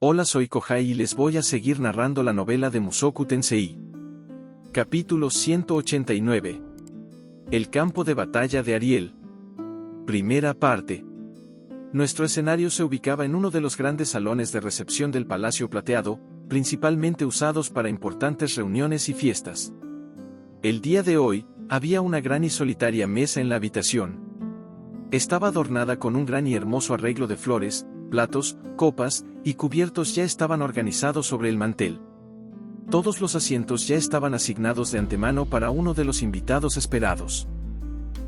Hola, soy Kohai y les voy a seguir narrando la novela de Mushoku Tensei. Capítulo 189. El campo de batalla de Ariel. Primera parte. Nuestro escenario se ubicaba en uno de los grandes salones de recepción del Palacio Plateado, principalmente usados para importantes reuniones y fiestas. El día de hoy, había una gran y solitaria mesa en la habitación. Estaba adornada con un gran y hermoso arreglo de flores, platos, copas y cubiertos ya estaban organizados sobre el mantel. Todos los asientos ya estaban asignados de antemano para uno de los invitados esperados.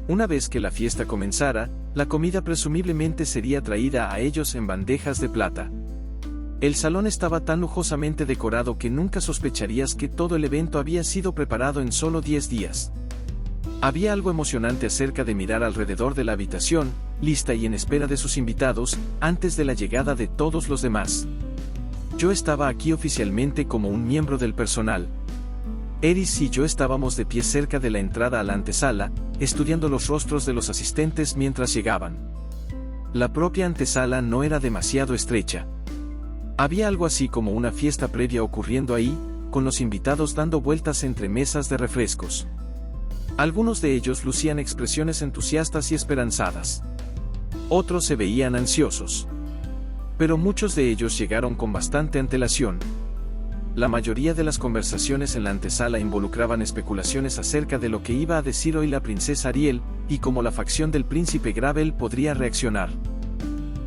Una vez que la fiesta comenzara, la comida presumiblemente sería traída a ellos en bandejas de plata. El salón estaba tan lujosamente decorado que nunca sospecharías que todo el evento había sido preparado en solo 10 días. Había algo emocionante acerca de mirar alrededor de la habitación, lista y en espera de sus invitados, antes de la llegada de todos los demás. Yo estaba aquí oficialmente como un miembro del personal. Eris y yo estábamos de pie cerca de la entrada a la antesala, estudiando los rostros de los asistentes mientras llegaban. La propia antesala no era demasiado estrecha. Había algo así como una fiesta previa ocurriendo ahí, con los invitados dando vueltas entre mesas de refrescos. Algunos de ellos lucían expresiones entusiastas y esperanzadas. Otros se veían ansiosos. Pero muchos de ellos llegaron con bastante antelación. La mayoría de las conversaciones en la antesala involucraban especulaciones acerca de lo que iba a decir hoy la princesa Ariel, y cómo la facción del príncipe Gravel podría reaccionar.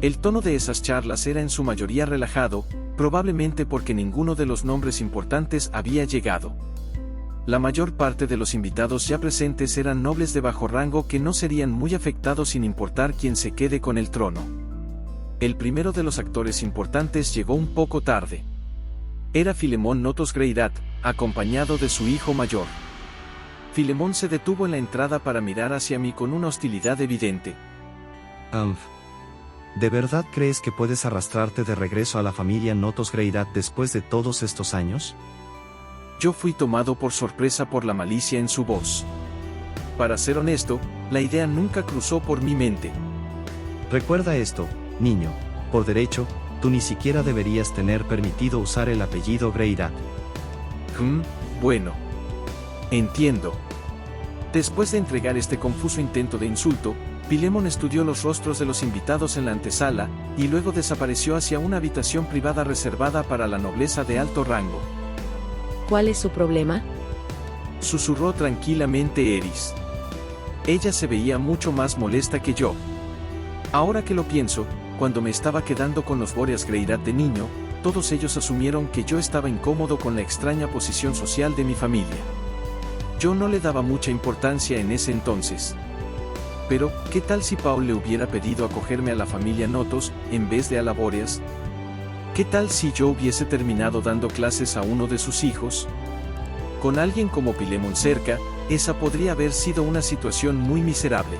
El tono de esas charlas era en su mayoría relajado, probablemente porque ninguno de los nombres importantes había llegado. La mayor parte de los invitados ya presentes eran nobles de bajo rango que no serían muy afectados sin importar quién se quede con el trono. El primero de los actores importantes llegó un poco tarde. Era Filemón Notos Greirat, acompañado de su hijo mayor. Filemón se detuvo en la entrada para mirar hacia mí con una hostilidad evidente. ¿De verdad crees que puedes arrastrarte de regreso a la familia Notos Greirat después de todos estos años? Yo fui tomado por sorpresa por la malicia en su voz. Para ser honesto, la idea nunca cruzó por mi mente. Recuerda esto, niño, por derecho, tú ni siquiera deberías tener permitido usar el apellido Greirat. Bueno. Entiendo. Después de entregar este confuso intento de insulto, Filemón estudió los rostros de los invitados en la antesala, y luego desapareció hacia una habitación privada reservada para la nobleza de alto rango. ¿Cuál es su problema?, susurró tranquilamente Eris. Ella se veía mucho más molesta que yo. Ahora que lo pienso, cuando me estaba quedando con los Boreas Greirat de niño, todos ellos asumieron que yo estaba incómodo con la extraña posición social de mi familia. Yo no le daba mucha importancia en ese entonces. Pero, ¿qué tal si Paul le hubiera pedido acogerme a la familia Notos, en vez de a la Boreas? ¿Qué tal si yo hubiese terminado dando clases a uno de sus hijos? Con alguien como Filemón cerca, esa podría haber sido una situación muy miserable.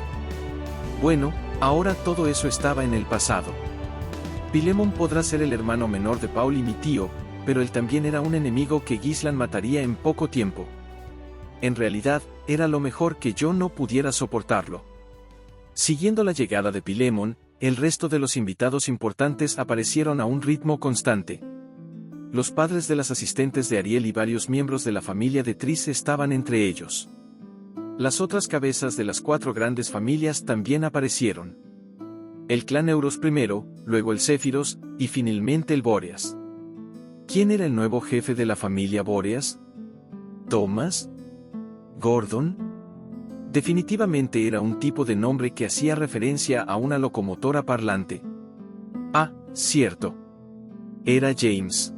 Bueno, ahora todo eso estaba en el pasado. Filemón podrá ser el hermano menor de Paul y mi tío, pero él también era un enemigo que Gislan mataría en poco tiempo. En realidad, era lo mejor que yo no pudiera soportarlo. Siguiendo la llegada de Filemón, el resto de los invitados importantes aparecieron a un ritmo constante. Los padres de las asistentes de Ariel y varios miembros de la familia de Tris estaban entre ellos. Las otras cabezas de las 4 grandes familias también aparecieron. El clan Euros primero, luego el Céfiros, y finalmente el Boreas. ¿Quién era el nuevo jefe de la familia Boreas? ¿Thomas? ¿Gordon? Definitivamente era un tipo de nombre que hacía referencia a una locomotora parlante. Ah, cierto. Era James.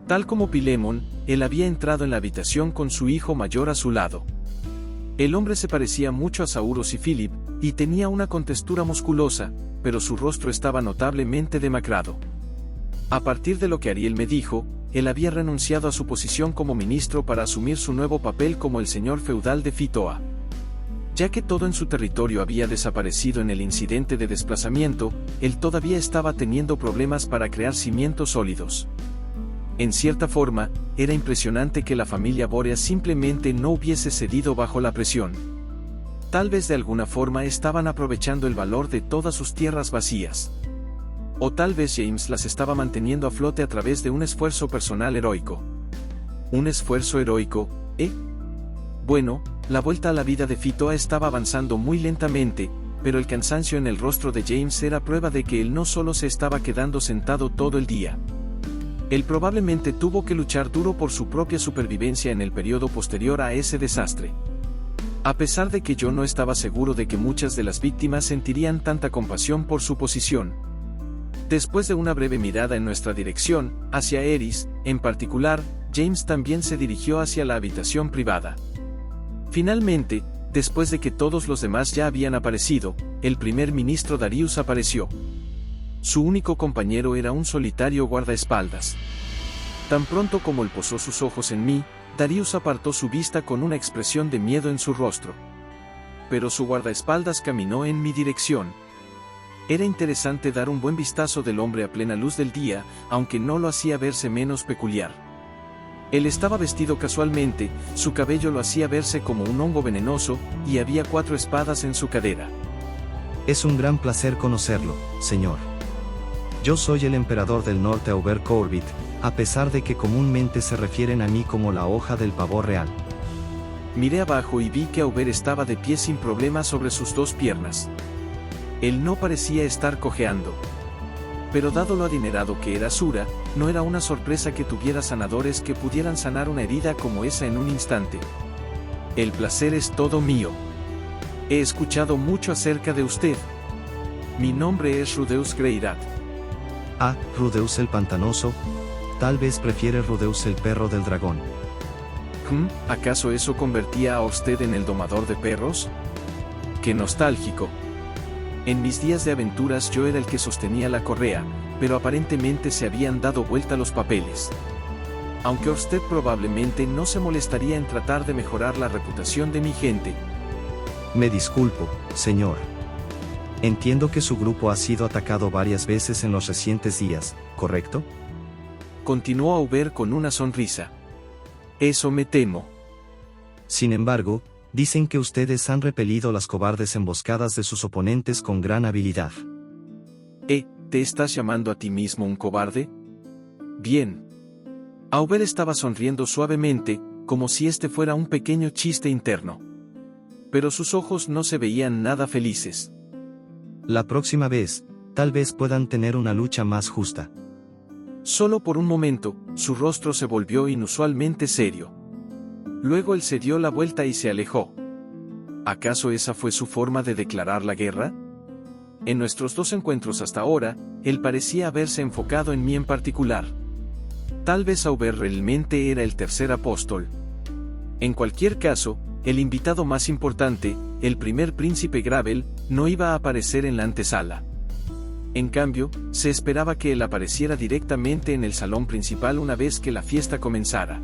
Tal como Filemón, él había entrado en la habitación con su hijo mayor a su lado. El hombre se parecía mucho a Sauros y Philip, y tenía una contextura musculosa, pero su rostro estaba notablemente demacrado. A partir de lo que Ariel me dijo, él había renunciado a su posición como ministro para asumir su nuevo papel como el señor feudal de Fitoa. Ya que todo en su territorio había desaparecido en el incidente de desplazamiento, él todavía estaba teniendo problemas para crear cimientos sólidos. En cierta forma, era impresionante que la familia Boreas simplemente no hubiese cedido bajo la presión. Tal vez de alguna forma estaban aprovechando el valor de todas sus tierras vacías. O tal vez James las estaba manteniendo a flote a través de un esfuerzo personal heroico. ¿Un esfuerzo heroico, eh? Bueno, la vuelta a la vida de Fitoa estaba avanzando muy lentamente, pero el cansancio en el rostro de James era prueba de que él no solo se estaba quedando sentado todo el día. Él probablemente tuvo que luchar duro por su propia supervivencia en el periodo posterior a ese desastre. A pesar de que yo no estaba seguro de que muchas de las víctimas sentirían tanta compasión por su posición. Después de una breve mirada en nuestra dirección, hacia Eris, en particular, James también se dirigió hacia la habitación privada. Finalmente, después de que todos los demás ya habían aparecido, el primer ministro Darius apareció. Su único compañero era un solitario guardaespaldas. Tan pronto como él posó sus ojos en mí, Darius apartó su vista con una expresión de miedo en su rostro. Pero su guardaespaldas caminó en mi dirección. Era interesante dar un buen vistazo del hombre a plena luz del día, aunque no lo hacía verse menos peculiar. Él estaba vestido casualmente, su cabello lo hacía verse como un hongo venenoso, y había 4 espadas en su cadera. Es un gran placer conocerlo, señor. Yo soy el emperador del norte Aubert Corbett, a pesar de que comúnmente se refieren a mí como la hoja del pavor real. Miré abajo y vi que Aubert estaba de pie sin problema sobre sus 2 piernas. Él no parecía estar cojeando. Pero dado lo adinerado que era Azura, no era una sorpresa que tuviera sanadores que pudieran sanar una herida como esa en un instante. El placer es todo mío. He escuchado mucho acerca de usted. Mi nombre es Rudeus Greirat. Ah, Rudeus el pantanoso. Tal vez prefiere Rudeus el perro del dragón. ¿Acaso eso convertía a usted en el domador de perros? ¡Qué nostálgico! En mis días de aventuras yo era el que sostenía la correa, pero aparentemente se habían dado vuelta los papeles. Aunque usted probablemente no se molestaría en tratar de mejorar la reputación de mi gente. Me disculpo, señor. Entiendo que su grupo ha sido atacado varias veces en los recientes días, ¿correcto? Continuó Aubert con una sonrisa. Eso me temo. Sin embargo, dicen que ustedes han repelido las cobardes emboscadas de sus oponentes con gran habilidad. ¿Te estás llamando a ti mismo un cobarde? Bien. Aubert estaba sonriendo suavemente, como si este fuera un pequeño chiste interno. Pero sus ojos no se veían nada felices. La próxima vez, tal vez puedan tener una lucha más justa. Solo por un momento, su rostro se volvió inusualmente serio. Luego él se dio la vuelta y se alejó. ¿Acaso esa fue su forma de declarar la guerra? En nuestros 2 encuentros hasta ahora, él parecía haberse enfocado en mí en particular. Tal vez Aubert realmente era el tercer apóstol. En cualquier caso, el invitado más importante, el primer príncipe Gravel, no iba a aparecer en la antesala. En cambio, se esperaba que él apareciera directamente en el salón principal una vez que la fiesta comenzara.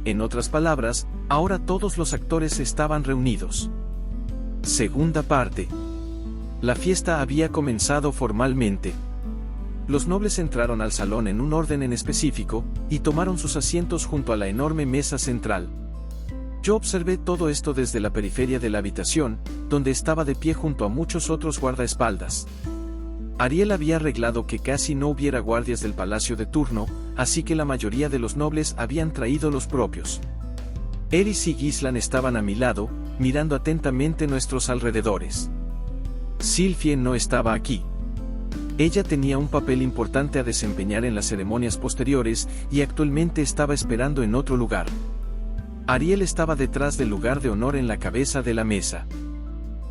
En otras palabras, ahora todos los actores estaban reunidos. Segunda parte. La fiesta había comenzado formalmente. Los nobles entraron al salón en un orden en específico, y tomaron sus asientos junto a la enorme mesa central. Yo observé todo esto desde la periferia de la habitación, donde estaba de pie junto a muchos otros guardaespaldas. Ariel había arreglado que casi no hubiera guardias del palacio de turno, así que la mayoría de los nobles habían traído los propios. Eris y Gislan estaban a mi lado, mirando atentamente nuestros alrededores. Sylphie no estaba aquí. Ella tenía un papel importante a desempeñar en las ceremonias posteriores, y actualmente estaba esperando en otro lugar. Ariel estaba detrás del lugar de honor en la cabeza de la mesa.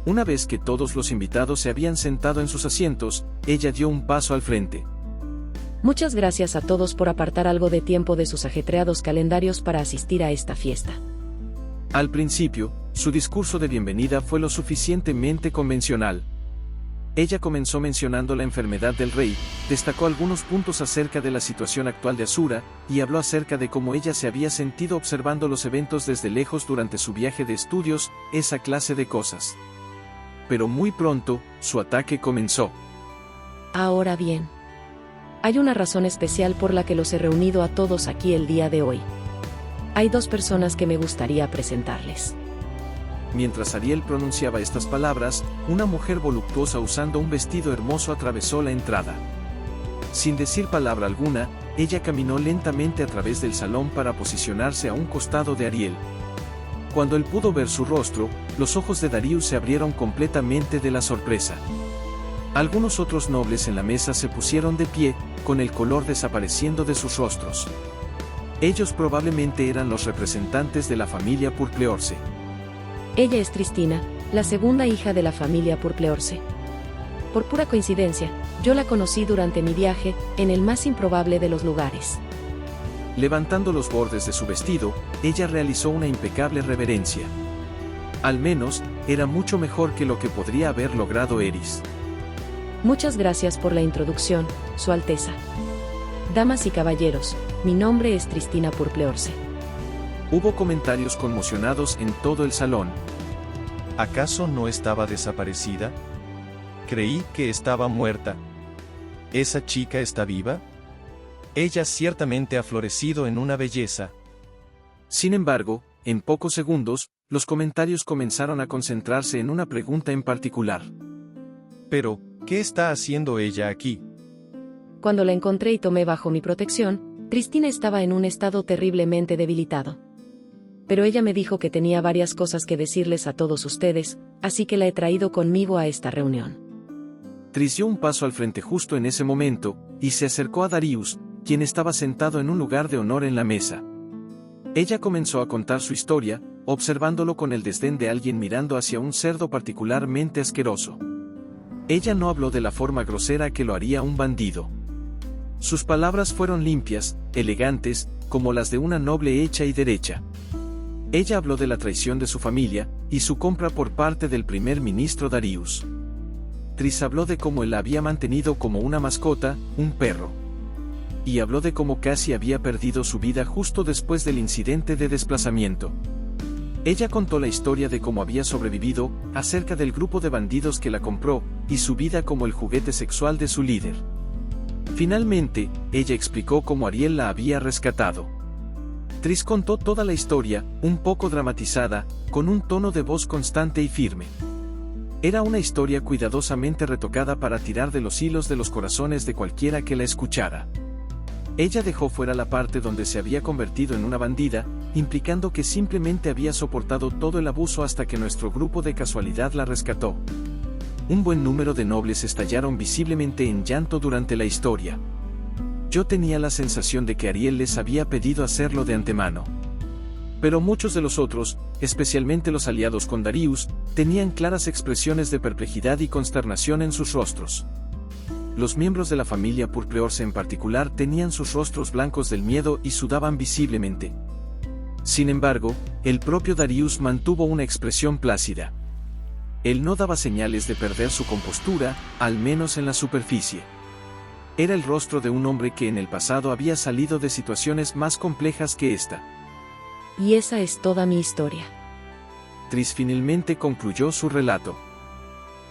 Una vez que todos los invitados se habían sentado en sus asientos, ella dio un paso al frente. Muchas gracias a todos por apartar algo de tiempo de sus ajetreados calendarios para asistir a esta fiesta. Al principio, su discurso de bienvenida fue lo suficientemente convencional. Ella comenzó mencionando la enfermedad del rey, destacó algunos puntos acerca de la situación actual de Azura, y habló acerca de cómo ella se había sentido observando los eventos desde lejos durante su viaje de estudios, esa clase de cosas. Pero muy pronto, su ataque comenzó. Ahora bien, hay una razón especial por la que los he reunido a todos aquí el día de hoy. Hay 2 personas que me gustaría presentarles. Mientras Ariel pronunciaba estas palabras, una mujer voluptuosa usando un vestido hermoso atravesó la entrada. Sin decir palabra alguna, ella caminó lentamente a través del salón para posicionarse a un costado de Ariel. Cuando él pudo ver su rostro, los ojos de Darius se abrieron completamente de la sorpresa. Algunos otros nobles en la mesa se pusieron de pie, con el color desapareciendo de sus rostros. Ellos probablemente eran los representantes de la familia Purpleorce. Ella es Tristina, la segunda hija de la familia Purpleorce. Por pura coincidencia, yo la conocí durante mi viaje, en el más improbable de los lugares. Levantando los bordes de su vestido, ella realizó una impecable reverencia. Al menos, era mucho mejor que lo que podría haber logrado Eris. Muchas gracias por la introducción, Su Alteza. Damas y caballeros, mi nombre es Tristina Purpleorce. Hubo comentarios conmocionados en todo el salón. ¿Acaso no estaba desaparecida? Creí que estaba muerta. ¿Esa chica está viva? Ella ciertamente ha florecido en una belleza. Sin embargo, en pocos segundos, los comentarios comenzaron a concentrarse en una pregunta en particular. Pero, ¿qué está haciendo ella aquí? Cuando la encontré y tomé bajo mi protección, Tristina estaba en un estado terriblemente debilitado. Pero ella me dijo que tenía varias cosas que decirles a todos ustedes, así que la he traído conmigo a esta reunión. Tris dio un paso al frente justo en ese momento, y se acercó a Darius, quien estaba sentado en un lugar de honor en la mesa. Ella comenzó a contar su historia, observándolo con el desdén de alguien mirando hacia un cerdo particularmente asqueroso. Ella no habló de la forma grosera que lo haría un bandido. Sus palabras fueron limpias, elegantes, como las de una noble hecha y derecha. Ella habló de la traición de su familia, y su compra por parte del primer ministro Darius. Tris habló de cómo él la había mantenido como una mascota, un perro. Y habló de cómo casi había perdido su vida justo después del incidente de desplazamiento. Ella contó la historia de cómo había sobrevivido, acerca del grupo de bandidos que la compró, y su vida como el juguete sexual de su líder. Finalmente, ella explicó cómo Ariel la había rescatado. Tris contó toda la historia, un poco dramatizada, con un tono de voz constante y firme. Era una historia cuidadosamente retocada para tirar de los hilos de los corazones de cualquiera que la escuchara. Ella dejó fuera la parte donde se había convertido en una bandida, implicando que simplemente había soportado todo el abuso hasta que nuestro grupo de casualidad la rescató. Un buen número de nobles estallaron visiblemente en llanto durante la historia. Yo tenía la sensación de que Ariel les había pedido hacerlo de antemano. Pero muchos de los otros, especialmente los aliados con Darius, tenían claras expresiones de perplejidad y consternación en sus rostros. Los miembros de la familia Purpleorce en particular tenían sus rostros blancos del miedo y sudaban visiblemente. Sin embargo, el propio Darius mantuvo una expresión plácida. Él no daba señales de perder su compostura, al menos en la superficie. Era el rostro de un hombre que en el pasado había salido de situaciones más complejas que esta. Y esa es toda mi historia. Tris finalmente concluyó su relato.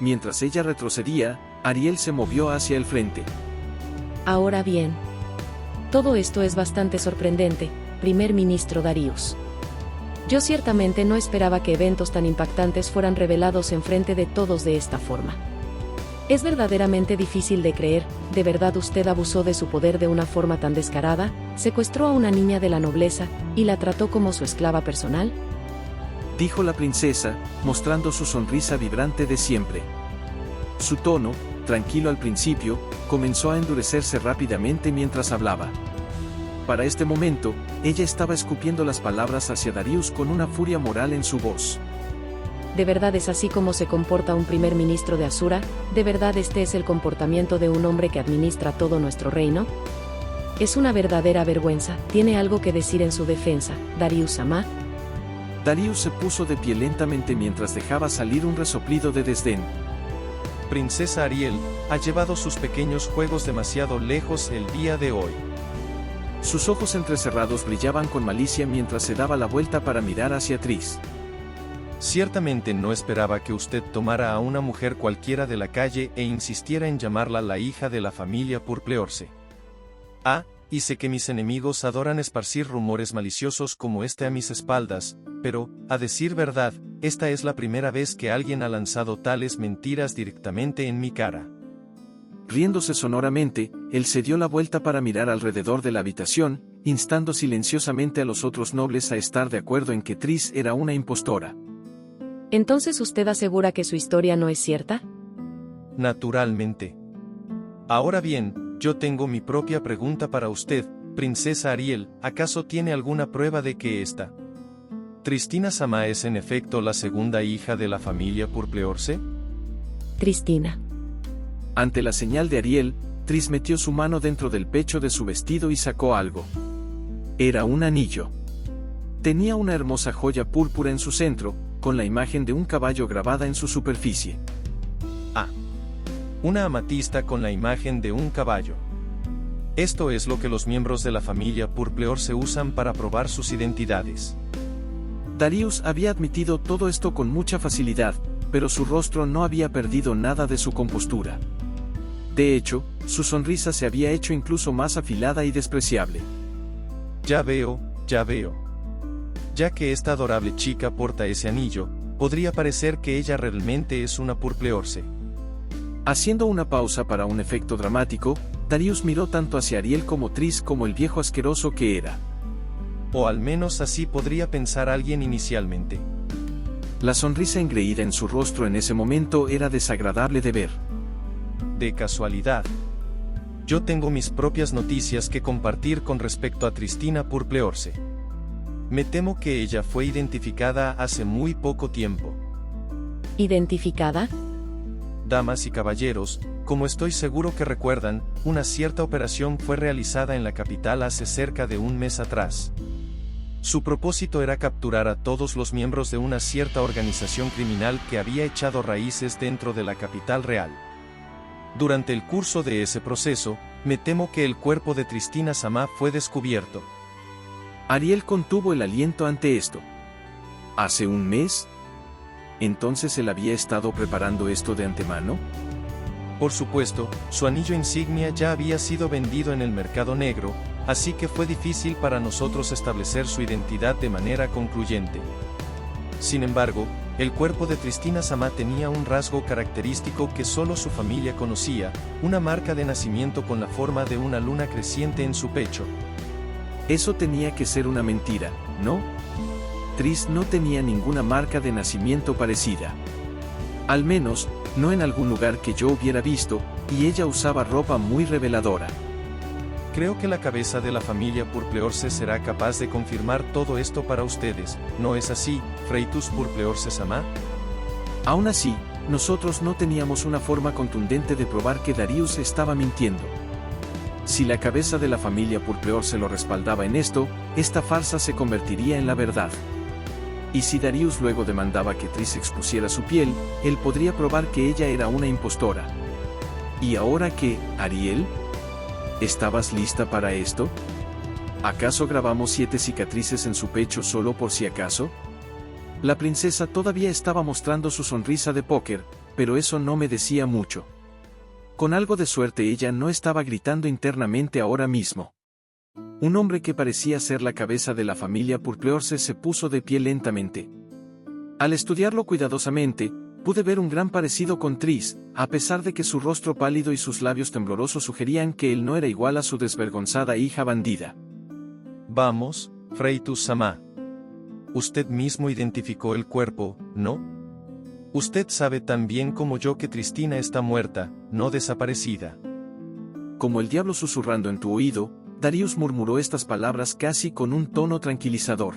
Mientras ella retrocedía, Ariel se movió hacia el frente. Ahora bien, todo esto es bastante sorprendente, primer ministro Darius. Yo ciertamente no esperaba que eventos tan impactantes fueran revelados en frente de todos de esta forma. Es verdaderamente difícil de creer, ¿de verdad usted abusó de su poder de una forma tan descarada, secuestró a una niña de la nobleza, y la trató como su esclava personal? Dijo la princesa, mostrando su sonrisa vibrante de siempre. Su tono, tranquilo al principio, comenzó a endurecerse rápidamente mientras hablaba. Para este momento, ella estaba escupiendo las palabras hacia Darius con una furia moral en su voz. ¿De verdad es así como se comporta un primer ministro de Asura? ¿De verdad este es el comportamiento de un hombre que administra todo nuestro reino? Es una verdadera vergüenza. ¿Tiene algo que decir en su defensa, Darius-sama? Darius se puso de pie lentamente mientras dejaba salir un resoplido de desdén. Princesa Ariel ha llevado sus pequeños juegos demasiado lejos el día de hoy. Sus ojos entrecerrados brillaban con malicia mientras se daba la vuelta para mirar hacia Tris. Ciertamente no esperaba que usted tomara a una mujer cualquiera de la calle e insistiera en llamarla la hija de la familia Purpleorce. Y sé que mis enemigos adoran esparcir rumores maliciosos como este a mis espaldas, pero, a decir verdad, esta es la primera vez que alguien ha lanzado tales mentiras directamente en mi cara. Riéndose sonoramente, él se dio la vuelta para mirar alrededor de la habitación, instando silenciosamente a los otros nobles a estar de acuerdo en que Tris era una impostora. ¿Entonces usted asegura que su historia no es cierta? Naturalmente. Ahora bien, yo tengo mi propia pregunta para usted, princesa Ariel, ¿acaso tiene alguna prueba de que esta Tristina Samá es en efecto la segunda hija de la familia Purpleorse? Tristina. Ante la señal de Ariel, Tris metió su mano dentro del pecho de su vestido y sacó algo. Era un anillo. Tenía una hermosa joya púrpura en su centro, con la imagen de un caballo grabada en su superficie. Ah. Una amatista con la imagen de un caballo. Esto es lo que los miembros de la familia Purpleorse usan para probar sus identidades. Darius había admitido todo esto con mucha facilidad, pero su rostro no había perdido nada de su compostura. De hecho, su sonrisa se había hecho incluso más afilada y despreciable. Ya veo, ya veo. Ya que esta adorable chica porta ese anillo, podría parecer que ella realmente es una Purpleorse. Haciendo una pausa para un efecto dramático, Darius miró tanto hacia Ariel como Tris como el viejo asqueroso que era. O al menos así podría pensar alguien inicialmente. La sonrisa engreída en su rostro en ese momento era desagradable de ver. De casualidad. Yo tengo mis propias noticias que compartir con respecto a Tristina Purpleorse. Me temo que ella fue identificada hace muy poco tiempo. ¿Identificada? Damas y caballeros, como estoy seguro que recuerdan, una cierta operación fue realizada en la capital hace cerca de un mes atrás. Su propósito era capturar a todos los miembros de una cierta organización criminal que había echado raíces dentro de la capital real. Durante el curso de ese proceso, me temo que el cuerpo de Tristina Samá fue descubierto. Ariel contuvo el aliento ante esto. ¿Hace un mes? ¿Entonces él había estado preparando esto de antemano? Por supuesto, su anillo insignia ya había sido vendido en el mercado negro, así que fue difícil para nosotros establecer su identidad de manera concluyente. Sin embargo, el cuerpo de Tristina Samá tenía un rasgo característico que solo su familia conocía, una marca de nacimiento con la forma de una luna creciente en su pecho. Eso tenía que ser una mentira, ¿no? Tris no tenía ninguna marca de nacimiento parecida. Al menos, no en algún lugar que yo hubiera visto, y ella usaba ropa muy reveladora. Creo que la cabeza de la familia Purpleorse será capaz de confirmar todo esto para ustedes, ¿no es así, Freitus Purpleorse Samá? Aún así, nosotros no teníamos una forma contundente de probar que Darius estaba mintiendo. Si la cabeza de la familia Purpleorse lo respaldaba en esto, esta farsa se convertiría en la verdad. Y si Darius luego demandaba que Tris expusiera su piel, él podría probar que ella era una impostora. ¿Y ahora qué, Ariel? ¿Estabas lista para esto? ¿Acaso grabamos 7 cicatrices en su pecho solo por si acaso? La princesa todavía estaba mostrando su sonrisa de póker, pero eso no me decía mucho. Con algo de suerte ella no estaba gritando internamente ahora mismo. Un hombre que parecía ser la cabeza de la familia Purpleorse se puso de pie lentamente. Al estudiarlo cuidadosamente, pude ver un gran parecido con Tris, a pesar de que su rostro pálido y sus labios temblorosos sugerían que él no era igual a su desvergonzada hija bandida. Vamos, Freitus Samá. Usted mismo identificó el cuerpo, ¿no? Usted sabe tan bien como yo que Tristina está muerta, no desaparecida. Como el diablo susurrando en tu oído, Darius murmuró estas palabras casi con un tono tranquilizador.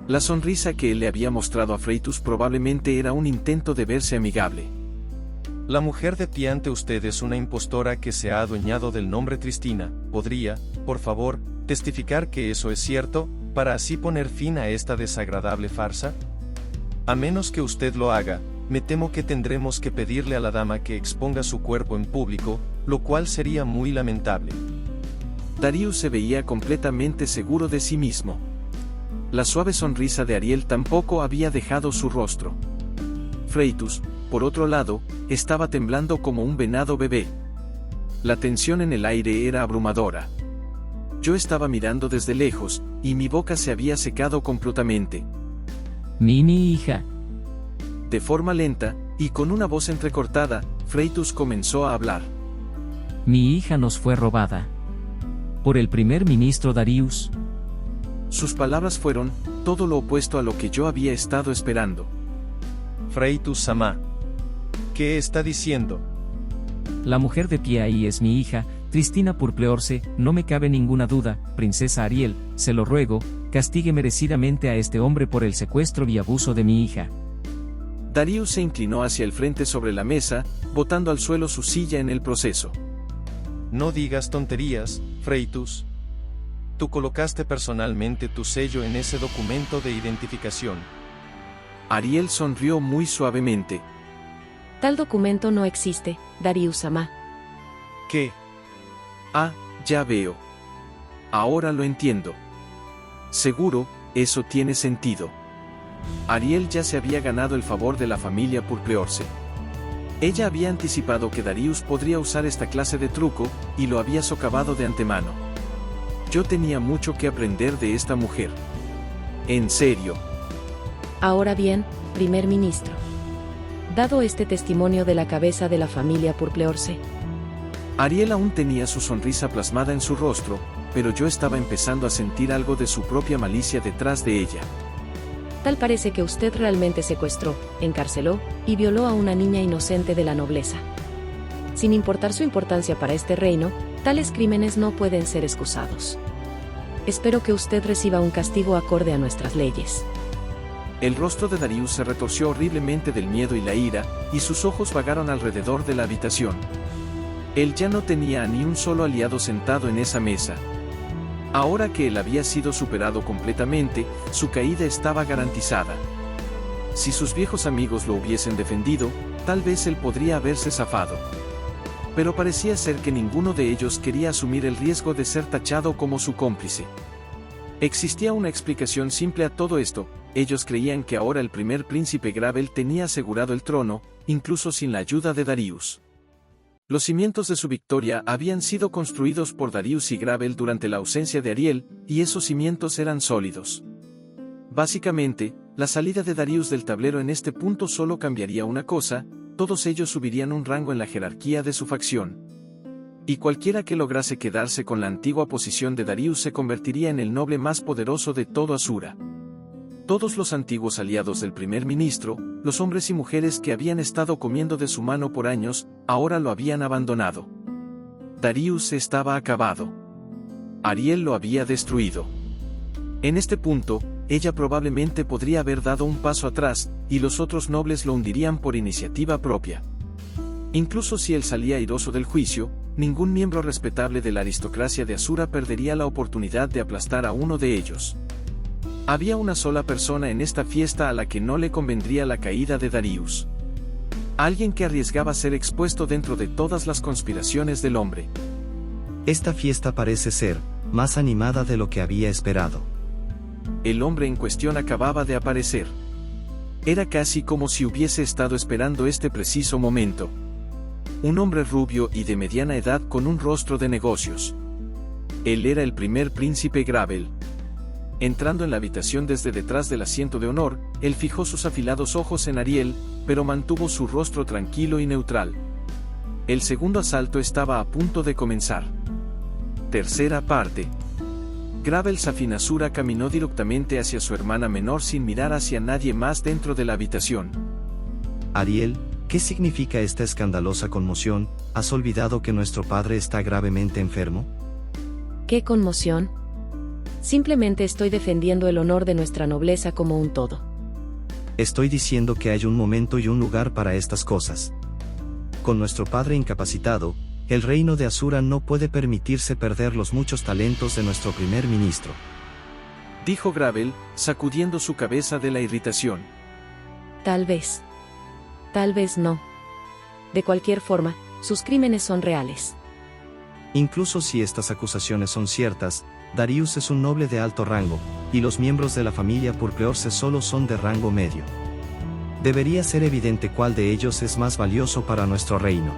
La sonrisa que él le había mostrado a Freitus probablemente era un intento de verse amigable. La mujer de pie ante usted es una impostora que se ha adueñado del nombre Tristina. ¿Podría, por favor, testificar que eso es cierto, para así poner fin a esta desagradable farsa? A menos que usted lo haga, me temo que tendremos que pedirle a la dama que exponga su cuerpo en público, lo cual sería muy lamentable. Darius se veía completamente seguro de sí mismo. La suave sonrisa de Ariel tampoco había dejado su rostro. Freitus, por otro lado, estaba temblando como un venado bebé. La tensión en el aire era abrumadora. Yo estaba mirando desde lejos, y mi boca se había secado completamente. Mi hija. De forma lenta, y con una voz entrecortada, Freitus comenzó a hablar. Mi hija nos fue robada. Por el primer ministro Darius. Sus palabras fueron todo lo opuesto a lo que yo había estado esperando. Freytus Sama. ¿Qué está diciendo? La mujer de pie ahí es mi hija, Tristina Purpleorce, no me cabe ninguna duda, princesa Ariel, se lo ruego, castigue merecidamente a este hombre por el secuestro y abuso de mi hija. Darius se inclinó hacia el frente sobre la mesa, botando al suelo su silla en el proceso. No digas tonterías, Freytus. Tú colocaste personalmente tu sello en ese documento de identificación. Ariel sonrió muy suavemente. Tal documento no existe, Darius-sama. ¿Qué? Ah, ya veo. Ahora lo entiendo. Seguro, eso tiene sentido. Ariel ya se había ganado el favor de la familia Purpleorce. Ella había anticipado que Darius podría usar esta clase de truco, y lo había socavado de antemano. Yo tenía mucho que aprender de esta mujer. En serio. Ahora bien, primer ministro. Dado este testimonio de la cabeza de la familia Purpleorce. Ariel aún tenía su sonrisa plasmada en su rostro, pero yo estaba empezando a sentir algo de su propia malicia detrás de ella. Tal parece que usted realmente secuestró, encarceló y violó a una niña inocente de la nobleza. Sin importar su importancia para este reino, tales crímenes no pueden ser excusados. Espero que usted reciba un castigo acorde a nuestras leyes. El rostro de Darius se retorció horriblemente del miedo y la ira, y sus ojos vagaron alrededor de la habitación. Él ya no tenía a ni un solo aliado sentado en esa mesa. Ahora que él había sido superado completamente, su caída estaba garantizada. Si sus viejos amigos lo hubiesen defendido, tal vez él podría haberse zafado. Pero parecía ser que ninguno de ellos quería asumir el riesgo de ser tachado como su cómplice. Existía una explicación simple a todo esto: ellos creían que ahora el primer príncipe Gravel tenía asegurado el trono, incluso sin la ayuda de Darius. Los cimientos de su victoria habían sido construidos por Darius y Gravel durante la ausencia de Ariel, y esos cimientos eran sólidos. Básicamente, la salida de Darius del tablero en este punto solo cambiaría una cosa: todos ellos subirían un rango en la jerarquía de su facción. Y cualquiera que lograse quedarse con la antigua posición de Darius se convertiría en el noble más poderoso de todo Asura. Todos los antiguos aliados del primer ministro, los hombres y mujeres que habían estado comiendo de su mano por años, ahora lo habían abandonado. Darius estaba acabado. Ariel lo había destruido. En este punto, ella probablemente podría haber dado un paso atrás, y los otros nobles lo hundirían por iniciativa propia. Incluso si él salía airoso del juicio, ningún miembro respetable de la aristocracia de Asura perdería la oportunidad de aplastar a uno de ellos. Había una sola persona en esta fiesta a la que no le convendría la caída de Darius. Alguien que arriesgaba ser expuesto dentro de todas las conspiraciones del hombre. Esta fiesta parece ser más animada de lo que había esperado. El hombre en cuestión acababa de aparecer. Era casi como si hubiese estado esperando este preciso momento. Un hombre rubio y de mediana edad con un rostro de negocios. Él era el primer príncipe Gravel. Entrando en la habitación desde detrás del asiento de honor, él fijó sus afilados ojos en Ariel, pero mantuvo su rostro tranquilo y neutral. El segundo asalto estaba a punto de comenzar. Tercera parte. Gravel Safinasura caminó directamente hacia su hermana menor sin mirar hacia nadie más dentro de la habitación. Ariel, ¿qué significa esta escandalosa conmoción? ¿Has olvidado que nuestro padre está gravemente enfermo? ¿Qué conmoción? Simplemente estoy defendiendo el honor de nuestra nobleza como un todo. Estoy diciendo que hay un momento y un lugar para estas cosas. Con nuestro padre incapacitado, el reino de Asura no puede permitirse perder los muchos talentos de nuestro primer ministro. Dijo Gravel, sacudiendo su cabeza de la irritación. Tal vez no. De cualquier forma, sus crímenes son reales. Incluso si estas acusaciones son ciertas, Darius es un noble de alto rango, y los miembros de la familia Purpleorce solo son de rango medio. Debería ser evidente cuál de ellos es más valioso para nuestro reino.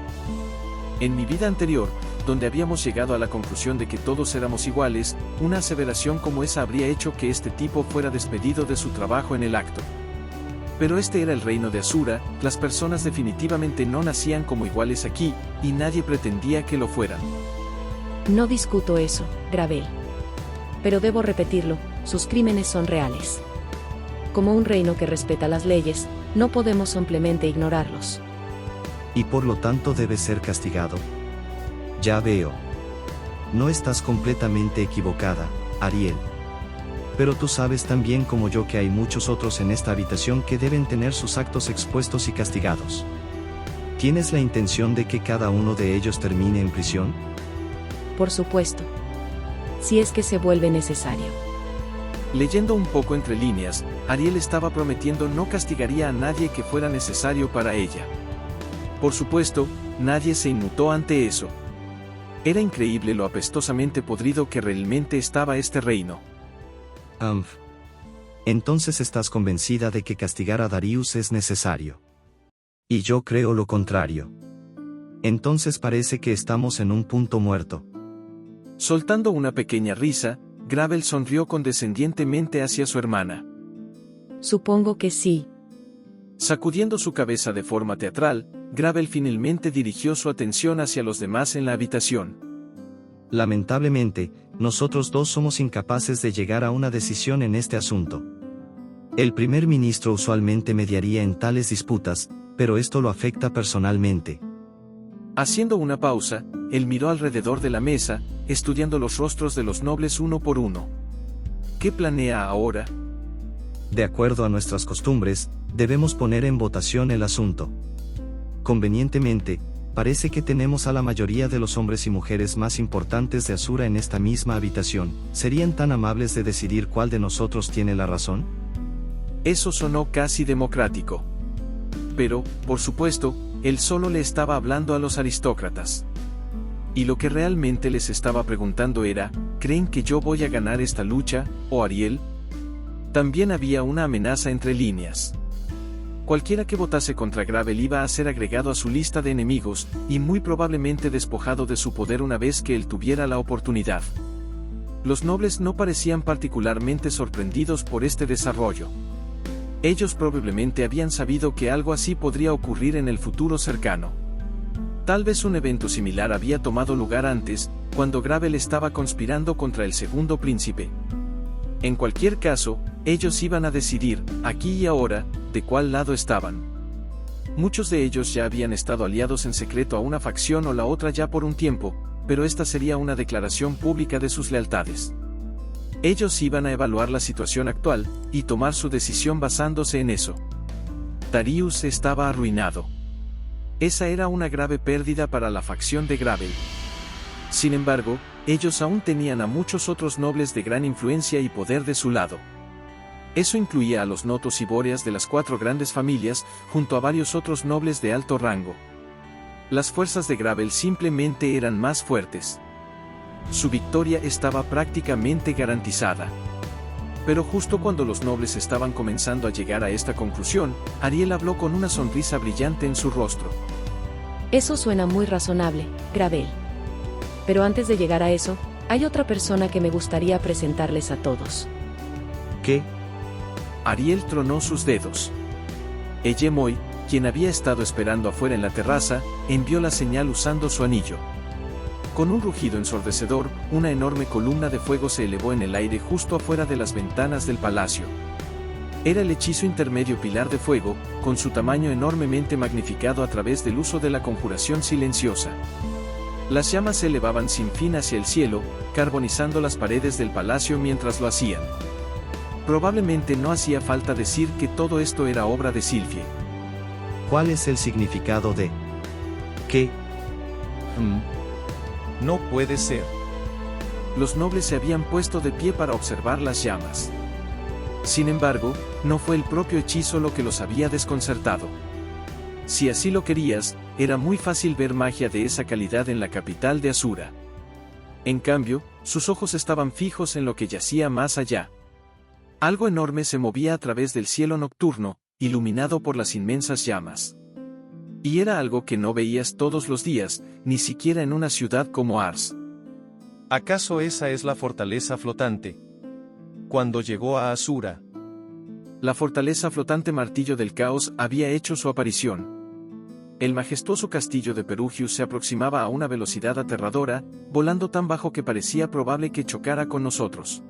En mi vida anterior, donde habíamos llegado a la conclusión de que todos éramos iguales, una aseveración como esa habría hecho que este tipo fuera despedido de su trabajo en el acto. Pero este era el reino de Asura, las personas definitivamente no nacían como iguales aquí, y nadie pretendía que lo fueran. No discuto eso, Gravel. Pero debo repetirlo, sus crímenes son reales. Como un reino que respeta las leyes, no podemos simplemente ignorarlos. Y por lo tanto debe ser castigado. Ya veo. No estás completamente equivocada, Ariel. Pero tú sabes tan bien como yo que hay muchos otros en esta habitación que deben tener sus actos expuestos y castigados. ¿Tienes la intención de que cada uno de ellos termine en prisión? Por supuesto. Si es que se vuelve necesario. Leyendo un poco entre líneas, Ariel estaba prometiendo no castigaría a nadie que fuera necesario para ella. Por supuesto, nadie se inmutó ante eso. Era increíble lo apestosamente podrido que realmente estaba este reino. Entonces estás convencida de que castigar a Darius es necesario. Y yo creo lo contrario. Entonces parece que estamos en un punto muerto. Soltando una pequeña risa, Gravel sonrió condescendientemente hacia su hermana. Supongo que sí. Sacudiendo su cabeza de forma teatral, Gravel finalmente dirigió su atención hacia los demás en la habitación. Lamentablemente, nosotros dos somos incapaces de llegar a una decisión en este asunto. El primer ministro usualmente mediaría en tales disputas, pero esto lo afecta personalmente. Haciendo una pausa, él miró alrededor de la mesa, estudiando los rostros de los nobles uno por uno. ¿Qué planea ahora? De acuerdo a nuestras costumbres, debemos poner en votación el asunto. Convenientemente, parece que tenemos a la mayoría de los hombres y mujeres más importantes de Asura en esta misma habitación. ¿Serían tan amables de decidir cuál de nosotros tiene la razón? Eso sonó casi democrático. Pero, por supuesto, él solo le estaba hablando a los aristócratas. Y lo que realmente les estaba preguntando era, ¿creen que yo voy a ganar esta lucha, o Ariel? También había una amenaza entre líneas. Cualquiera que votase contra Gravel iba a ser agregado a su lista de enemigos, y muy probablemente despojado de su poder una vez que él tuviera la oportunidad. Los nobles no parecían particularmente sorprendidos por este desarrollo. Ellos probablemente habían sabido que algo así podría ocurrir en el futuro cercano. Tal vez un evento similar había tomado lugar antes, cuando Gravel estaba conspirando contra el segundo príncipe. En cualquier caso, ellos iban a decidir, aquí y ahora, de cuál lado estaban. Muchos de ellos ya habían estado aliados en secreto a una facción o la otra ya por un tiempo, pero esta sería una declaración pública de sus lealtades. Ellos iban a evaluar la situación actual, y tomar su decisión basándose en eso. Darius estaba arruinado. Esa era una grave pérdida para la facción de Gravel. Sin embargo, ellos aún tenían a muchos otros nobles de gran influencia y poder de su lado. Eso incluía a los notos y bóreas de las 4 grandes familias, junto a varios otros nobles de alto rango. Las fuerzas de Gravel simplemente eran más fuertes. Su victoria estaba prácticamente garantizada. Pero justo cuando los nobles estaban comenzando a llegar a esta conclusión, Ariel habló con una sonrisa brillante en su rostro. Eso suena muy razonable, Gravel. Pero antes de llegar a eso, hay otra persona que me gustaría presentarles a todos. ¿Qué? Ariel tronó sus dedos. Eyemoy, quien había estado esperando afuera en la terraza, envió la señal usando su anillo. Con un rugido ensordecedor, una enorme columna de fuego se elevó en el aire justo afuera de las ventanas del palacio. Era el hechizo intermedio Pilar de Fuego, con su tamaño enormemente magnificado a través del uso de la conjuración silenciosa. Las llamas se elevaban sin fin hacia el cielo, carbonizando las paredes del palacio mientras lo hacían. Probablemente no hacía falta decir que todo esto era obra de Sylphie. ¿Cuál es el significado de qué? No puede ser. Los nobles se habían puesto de pie para observar las llamas. Sin embargo, no fue el propio hechizo lo que los había desconcertado. Si así lo querías, era muy fácil ver magia de esa calidad en la capital de Asura. En cambio, sus ojos estaban fijos en lo que yacía más allá. Algo enorme se movía a través del cielo nocturno, iluminado por las inmensas llamas. Y era algo que no veías todos los días, ni siquiera en una ciudad como Ars. ¿Acaso esa es la fortaleza flotante? Cuando llegó a Asura, La fortaleza flotante Martillo del Caos había hecho su aparición. El majestuoso castillo de Perugius se aproximaba a una velocidad aterradora, volando tan bajo que parecía probable que chocara con nosotros.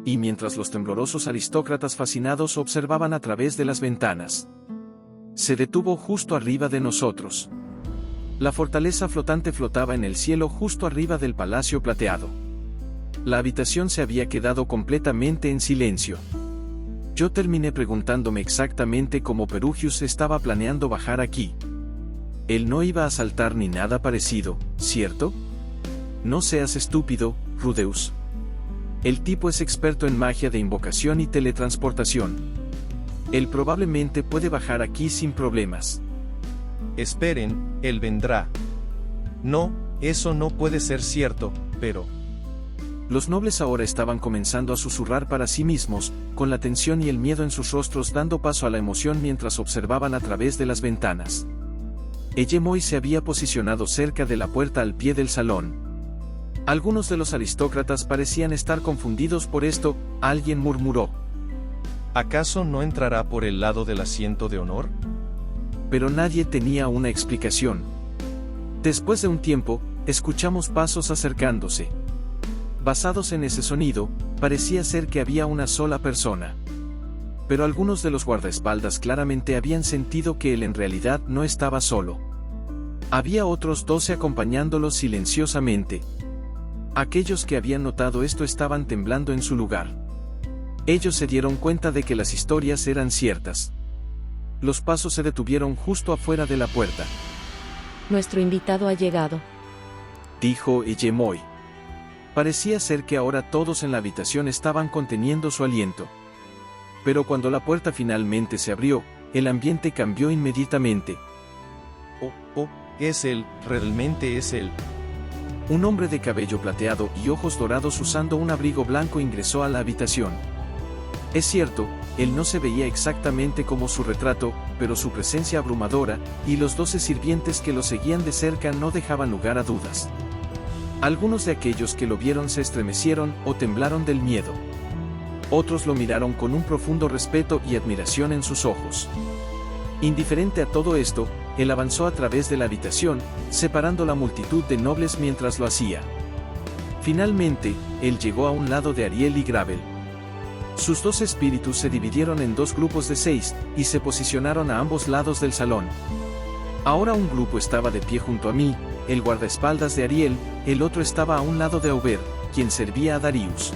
Y mientras los temblorosos aristócratas fascinados observaban a través de las ventanas, se detuvo justo arriba de nosotros. La fortaleza flotante flotaba en el cielo justo arriba del palacio plateado. La habitación se había quedado completamente en silencio. Yo terminé preguntándome exactamente cómo Perugius estaba planeando bajar aquí. Él no iba a saltar ni nada parecido, ¿cierto? No seas estúpido, Rudeus. El tipo es experto en magia de invocación y teletransportación. Él probablemente puede bajar aquí sin problemas. Esperen, él vendrá. No, eso no puede ser cierto, pero... Los nobles ahora estaban comenzando a susurrar para sí mismos, con la tensión y el miedo en sus rostros dando paso a la emoción mientras observaban a través de las ventanas. Egemoy se había posicionado cerca de la puerta al pie del salón. Algunos de los aristócratas parecían estar confundidos por esto, alguien murmuró. ¿Acaso no entrará por el lado del asiento de honor? Pero nadie tenía una explicación. Después de un tiempo, escuchamos pasos acercándose. Basados en ese sonido, parecía ser que había una sola persona. Pero algunos de los guardaespaldas claramente habían sentido que él en realidad no estaba solo. Había otros 12 acompañándolo silenciosamente. Aquellos que habían notado esto estaban temblando en su lugar. Ellos se dieron cuenta de que las historias eran ciertas. Los pasos se detuvieron justo afuera de la puerta. Nuestro invitado ha llegado, dijo Egemoy. Parecía ser que ahora todos en la habitación estaban conteniendo su aliento. Pero cuando la puerta finalmente se abrió, el ambiente cambió inmediatamente. Oh, es él, realmente es él. Un hombre de cabello plateado y ojos dorados usando un abrigo blanco ingresó a la habitación. Es cierto, él no se veía exactamente como su retrato, pero su presencia abrumadora, y los 12 sirvientes que lo seguían de cerca no dejaban lugar a dudas. Algunos de aquellos que lo vieron se estremecieron o temblaron del miedo. Otros lo miraron con un profundo respeto y admiración en sus ojos. Indiferente a todo esto, él avanzó a través de la habitación, separando la multitud de nobles mientras lo hacía. Finalmente, él llegó a un lado de Ariel y Gravel. Sus 2 espíritus se dividieron en 2 grupos de 6, y se posicionaron a ambos lados del salón. Ahora un grupo estaba de pie junto a mí, el guardaespaldas de Ariel, el otro estaba a un lado de Aubert, quien servía a Darius.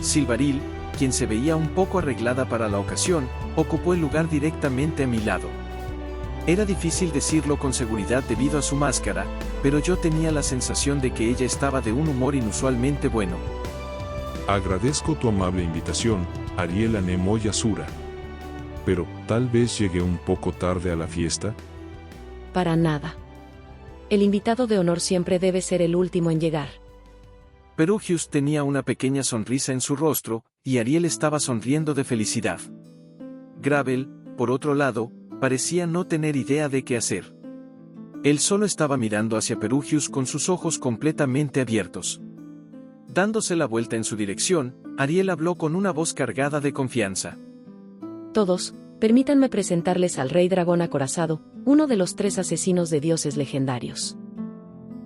Silvaril, quien se veía un poco arreglada para la ocasión, ocupó el lugar directamente a mi lado. Era difícil decirlo con seguridad debido a su máscara, pero yo tenía la sensación de que ella estaba de un humor inusualmente bueno. Agradezco tu amable invitación, Ariel Anemoy Azura. Pero, ¿tal vez llegué un poco tarde a la fiesta? Para nada. El invitado de honor siempre debe ser el último en llegar. Perugius tenía una pequeña sonrisa en su rostro, y Ariel estaba sonriendo de felicidad. Gravel, por otro lado, parecía no tener idea de qué hacer. Él solo estaba mirando hacia Perugius con sus ojos completamente abiertos. Dándose la vuelta en su dirección, Ariel habló con una voz cargada de confianza. Todos, permítanme presentarles al Rey Dragón Acorazado, uno de los 3 asesinos de dioses legendarios.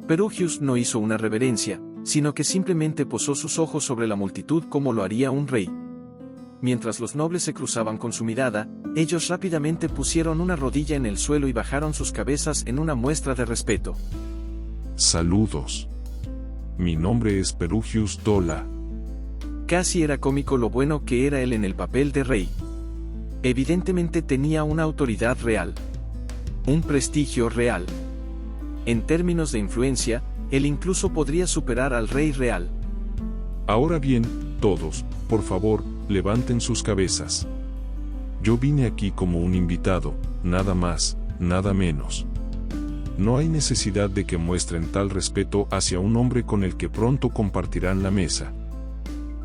Perugius no hizo una reverencia, sino que simplemente posó sus ojos sobre la multitud como lo haría un rey. Mientras los nobles se cruzaban con su mirada, ellos rápidamente pusieron una rodilla en el suelo y bajaron sus cabezas en una muestra de respeto. Saludos. Mi nombre es Perugius Dola. Casi era cómico lo bueno que era él en el papel de rey. Evidentemente tenía una autoridad real. Un prestigio real. En términos de influencia, él incluso podría superar al rey real. Ahora bien, todos, por favor, levanten sus cabezas. Yo vine aquí como un invitado, nada más, nada menos. No hay necesidad de que muestren tal respeto hacia un hombre con el que pronto compartirán la mesa.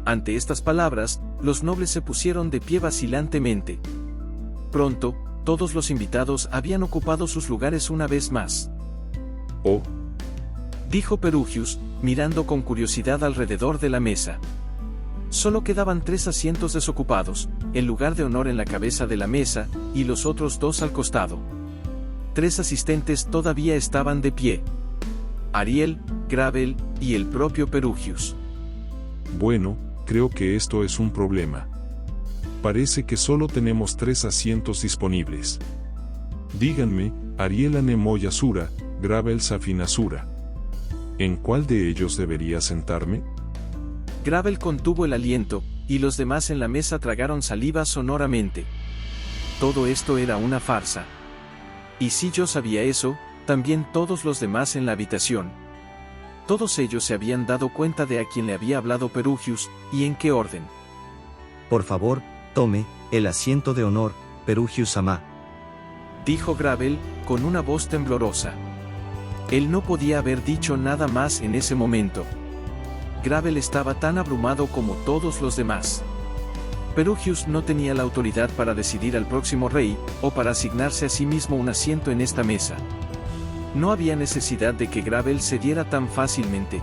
Ante estas palabras, los nobles se pusieron de pie vacilantemente. Pronto, todos los invitados habían ocupado sus lugares una vez más. Oh, dijo Perugius, mirando con curiosidad alrededor de la mesa. Solo quedaban 3 asientos desocupados, el lugar de honor en la cabeza de la mesa, y los otros 2 al costado. 3 asistentes todavía estaban de pie: Ariel, Gravel, y el propio Perugius. Bueno, creo que esto es un problema. Parece que solo tenemos 3 asientos disponibles. Díganme, Ariel Anemoyasura, Gravel Safinasura. ¿En cuál de ellos debería sentarme? Gravel contuvo el aliento, y los demás en la mesa tragaron saliva sonoramente. Todo esto era una farsa. Y si yo sabía eso, también todos los demás en la habitación. Todos ellos se habían dado cuenta de a quién le había hablado Perugius, y en qué orden. Por favor, tome el asiento de honor, Perugius-sama, dijo Gravel, con una voz temblorosa. Él no podía haber dicho nada más en ese momento. Gravel estaba tan abrumado como todos los demás. Perugius no tenía la autoridad para decidir al próximo rey, o para asignarse a sí mismo un asiento en esta mesa. No había necesidad de que Gravel cediera tan fácilmente.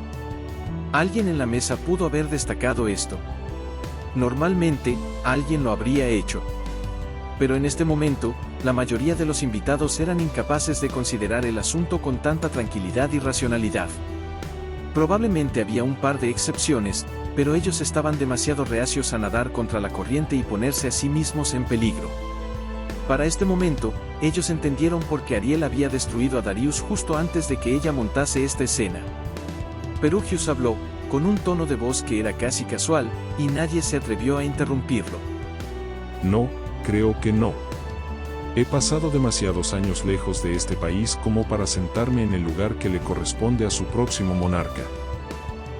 Alguien en la mesa pudo haber destacado esto. Normalmente, alguien lo habría hecho. Pero en este momento, la mayoría de los invitados eran incapaces de considerar el asunto con tanta tranquilidad y racionalidad. Probablemente había un par de excepciones, pero ellos estaban demasiado reacios a nadar contra la corriente y ponerse a sí mismos en peligro. Para este momento, ellos entendieron por qué Ariel había destruido a Darius justo antes de que ella montase esta escena. Perugius habló, con un tono de voz que era casi casual, y nadie se atrevió a interrumpirlo. No, creo que no. He pasado demasiados años lejos de este país como para sentarme en el lugar que le corresponde a su próximo monarca.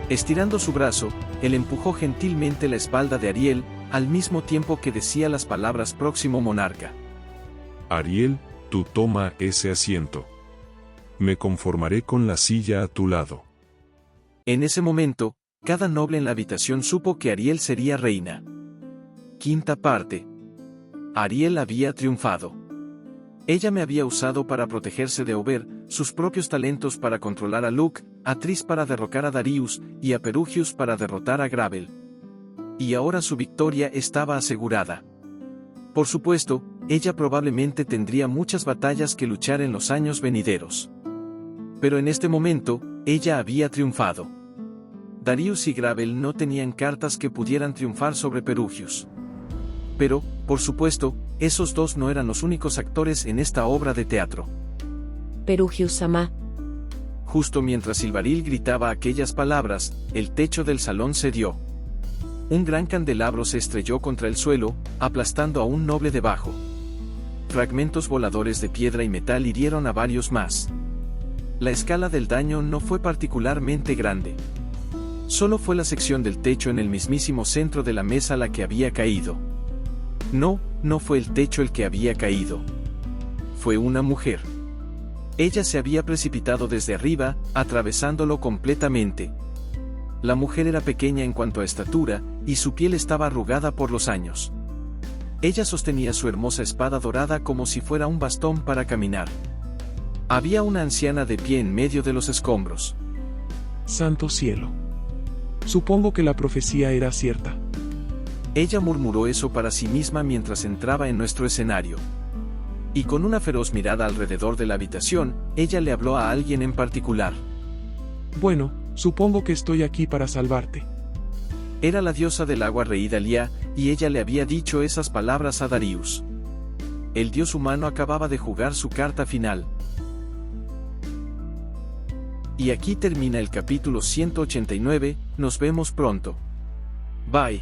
Estirando su brazo, él empujó gentilmente la espalda de Ariel, al mismo tiempo que decía las palabras próximo monarca. Ariel, tú toma ese asiento. Me conformaré con la silla a tu lado. En ese momento, cada noble en la habitación supo que Ariel sería reina. Quinta parte. Ariel había triunfado. Ella me había usado para protegerse de Ober, sus propios talentos para controlar a Luke, a Tris para derrocar a Darius, y a Perugius para derrotar a Gravel. Y ahora su victoria estaba asegurada. Por supuesto, ella probablemente tendría muchas batallas que luchar en los años venideros. Pero en este momento, ella había triunfado. Darius y Gravel no tenían cartas que pudieran triunfar sobre Perugius. Pero, por supuesto, esos 2 no eran los únicos actores en esta obra de teatro. Perugius-sama. Justo mientras Silvaril gritaba aquellas palabras, el techo del salón cedió. Un gran candelabro se estrelló contra el suelo, aplastando a un noble debajo. Fragmentos voladores de piedra y metal hirieron a varios más. La escala del daño no fue particularmente grande. Solo fue la sección del techo en el mismísimo centro de la mesa la que había caído. No fue el techo el que había caído. Fue una mujer. Ella se había precipitado desde arriba, atravesándolo completamente. La mujer era pequeña en cuanto a estatura, y su piel estaba arrugada por los años. Ella sostenía su hermosa espada dorada como si fuera un bastón para caminar. Había una anciana de pie en medio de los escombros. Santo cielo. Supongo que la profecía era cierta. Ella murmuró eso para sí misma mientras entraba en nuestro escenario. Y con una feroz mirada alrededor de la habitación, ella le habló a alguien en particular. Bueno, supongo que estoy aquí para salvarte. Era la diosa del agua reída Lia, y ella le había dicho esas palabras a Darius. El dios humano acababa de jugar su carta final. Y aquí termina el capítulo 189, nos vemos pronto. Bye.